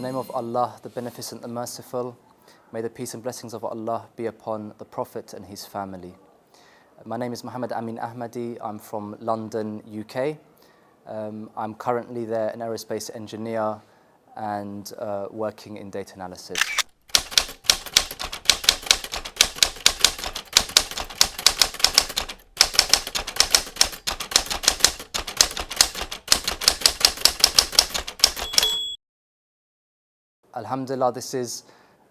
name of Allah, the Beneficent, the Merciful. May the peace and blessings of Allah be upon the Prophet and his family. My name is Mohammad Amin Ahmadi. I'm from London, UK. I'm currently there an aerospace engineer and working in data analysis. Alhamdulillah, this is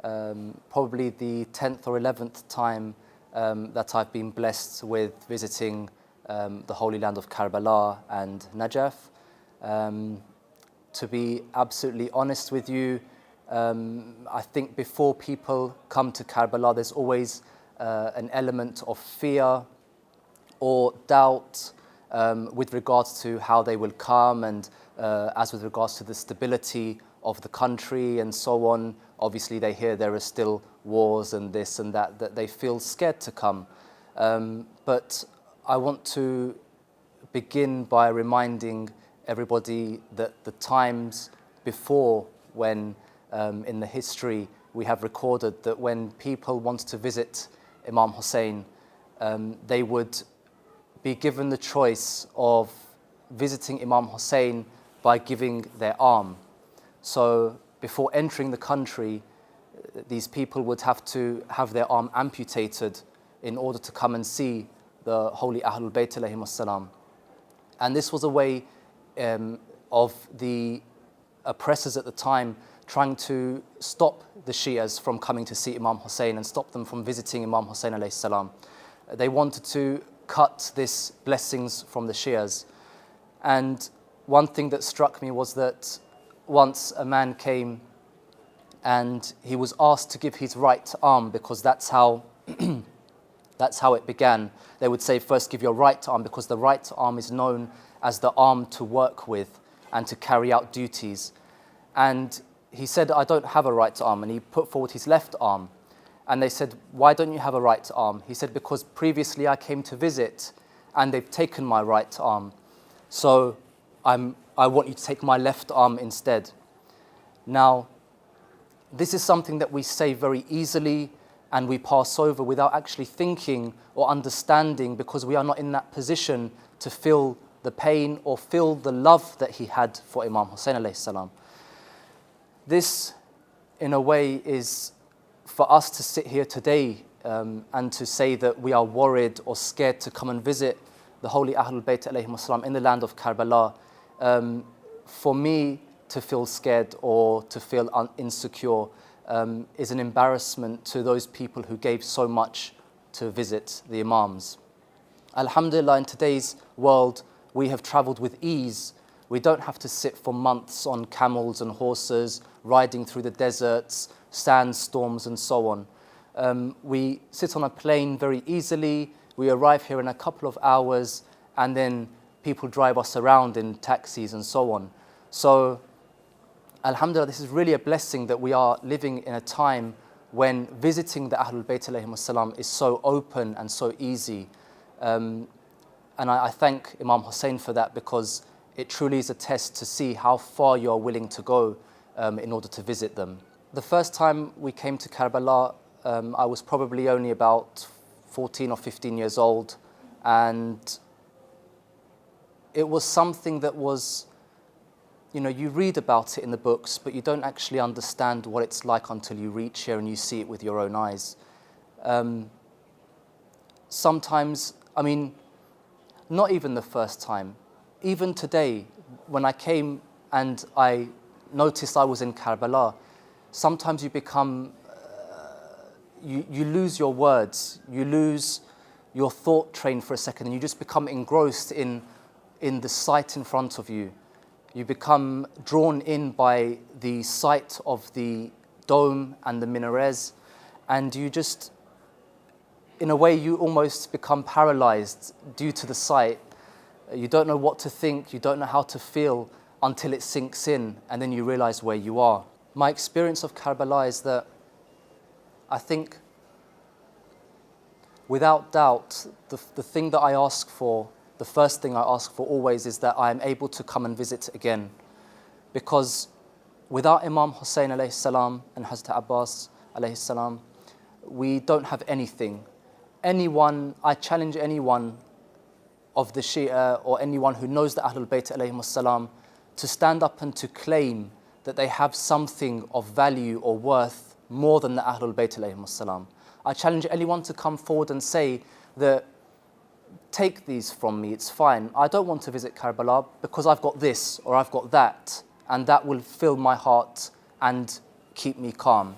probably the 10th or 11th time that I've been blessed with visiting the Holy Land of Karbala and Najaf. To be absolutely honest with you, I think before people come to Karbala, there's always an element of fear or doubt with regards to how they will come, and as with regards to the stability of the country and so on. Obviously they hear there are still wars and this and that they feel scared to come. But I want to begin by reminding everybody that the times before, when in the history we have recorded that when people wanted to visit Imam Hussein, they would be given the choice of visiting Imam Hussein by giving their arm. So before entering the country, these people would have to have their arm amputated in order to come and see the holy Ahlul Bayt alayhim salam. And this was a way of the oppressors at the time trying to stop the Shias from coming to see Imam Hussein and stop them from visiting Imam Hussein alayhi salam. They wanted to cut this blessings from the Shias. And one thing that struck me was that once a man came and he was asked to give his right arm, because that's how it began. They would say, first give your right arm, because the right arm is known as the arm to work with and to carry out duties. And he said, I don't have a right arm, and he put forward his left arm. And they said, why don't you have a right arm? He said, because previously I came to visit and they've taken my right arm. So I want you to take my left arm instead. Now, this is something that we say very easily and we pass over without actually thinking or understanding, because we are not in that position to feel the pain or feel the love that he had for Imam Hussein alayhi salam. This, in a way, is for us to sit here today and to say that we are worried or scared to come and visit the holy Ahlul Bayt alayhim salam in the land of Karbala. For me to feel scared or to feel insecure is an embarrassment to those people who gave so much to visit the Imams. Alhamdulillah, in today's world, we have traveled with ease. We don't have to sit for months on camels and horses, riding through the deserts, sandstorms and so on. We sit on a plane very easily. We arrive here in a couple of hours, and then people drive us around in taxis and so on. So, alhamdulillah, this is really a blessing that we are living in a time when visiting the Ahlul Bayt alayhim salam is so open and so easy. And I thank Imam Hussein for that, because it truly is a test to see how far you are willing to go in order to visit them. The first time we came to Karbala, I was probably only about 14 or 15 years old, and it was something that was, you read about it in the books, but you don't actually understand what it's like until you reach here and you see it with your own eyes. Sometimes, not even the first time, even today, when I came and I noticed I was in Karbala, sometimes you become, you lose your words, you lose your thought train for a second, and you just become engrossed in the sight in front of you. You become drawn in by the sight of the dome and the minarets, and you just, in a way, you almost become paralyzed due to the sight. You don't know what to think, you don't know how to feel until it sinks in, and then you realize where you are. My experience of Karbala is that I think, without doubt, the thing that I ask for, the first thing I ask for always, is that I am able to come and visit again. Because without Imam Hussein alayhi salam and Hazrat Abbas alayhi salam, we don't have anything. I challenge anyone of the Shia or anyone who knows the Ahlul Bayt alayhim salam to stand up and to claim that they have something of value or worth more than the Ahlul Bayt alayhim salam. I challenge anyone to come forward and say that, take these from me, it's fine. I don't want to visit Karbala because I've got this or I've got that, and that will fill my heart and keep me calm.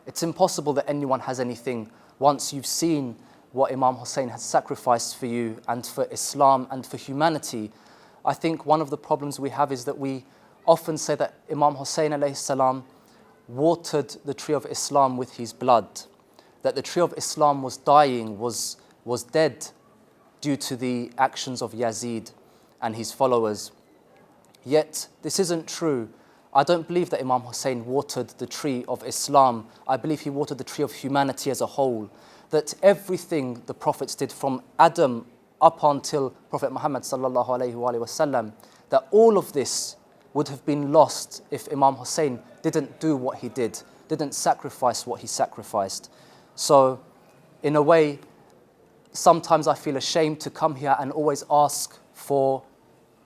It's impossible that anyone has anything once you've seen what Imam Hussein has sacrificed for you and for Islam and for humanity. I think one of the problems we have is that we often say that Imam Hussein alayhi salam watered the tree of Islam with his blood, that the tree of Islam was dying, was dead due to the actions of Yazid and his followers. Yet this isn't true. I don't believe that Imam Hussein watered the tree of Islam. I believe he watered the tree of humanity as a whole. That everything the prophets did from Adam up until Prophet Muhammad sallallahu alaihi wasallam, that all of this would have been lost if Imam Hussein didn't do what he did, didn't sacrifice what he sacrificed. So in a way, sometimes I feel ashamed to come here and always ask for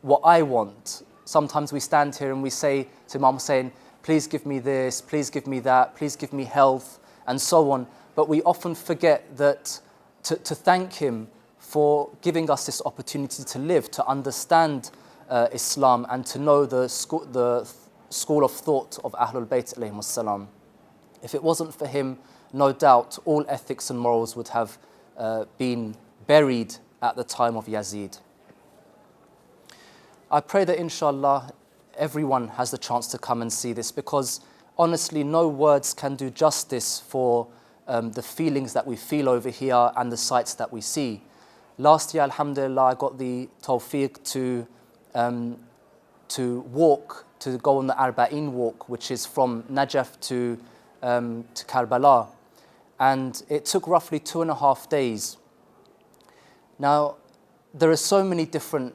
what I want. Sometimes we stand here and we say to Imam Hussein, please give me this, please give me that, please give me health, and so on. But we often forget that to thank him for giving us this opportunity to live, to understand Islam and to know the school of thought of Ahlul Bayt alayhim salam. If it wasn't for him, no doubt all ethics and morals would have been buried at the time of Yazid. I pray that inshallah everyone has the chance to come and see this, because honestly no words can do justice for the feelings that we feel over here and the sights that we see. Last year, alhamdulillah, I got the tawfiq to walk, to go on the Arba'in walk, which is from Najaf to Karbala. And it took roughly 2.5 days. Now, there are so many different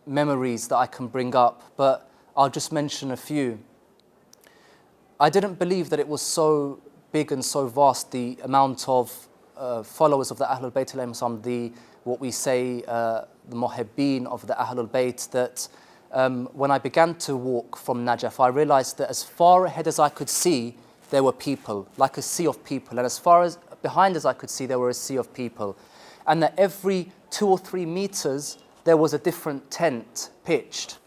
memories that I can bring up, but I'll just mention a few. I didn't believe that it was so big and so vast, the amount of followers of the Ahlul Bayt alayhim salam, what we say, the Muhibbeen of the Ahlul Bayt, that when I began to walk from Najaf, I realized that as far ahead as I could see, there were people, like a sea of people, and as far as behind as I could see, there were a sea of people. And that every 2 or 3 meters, there was a different tent pitched.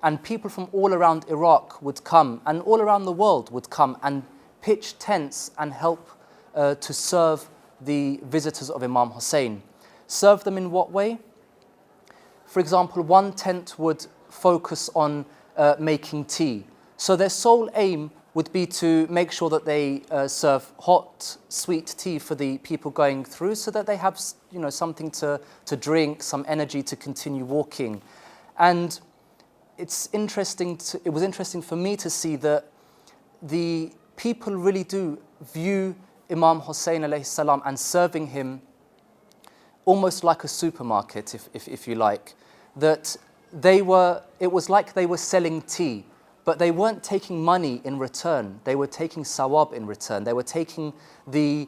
And people from all around Iraq would come, and all around the world would come and pitch tents and help to serve the visitors of Imam Hussein. Serve them in what way? For example, one tent would focus on making tea. So their sole aim would be to make sure that they serve hot, sweet tea for the people going through, so that they have, something to drink, some energy to continue walking. And it was interesting for me to see that the people really do view Imam Hussein alayhi salam and serving him almost like a supermarket, if you like. That it was like they were selling tea, but they weren't taking money in return. They were taking sawab in return. They were taking the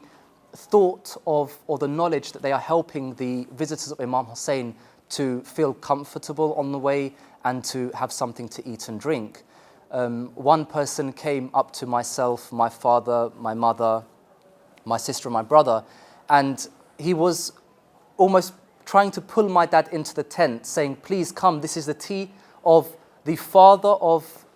thought of, or the knowledge that they are helping the visitors of Imam Hussein to feel comfortable on the way and to have something to eat and drink. One person came up to myself, my father, my mother, my sister and my brother, and he was almost trying to pull my dad into the tent, saying, please come, this is the tea of the father of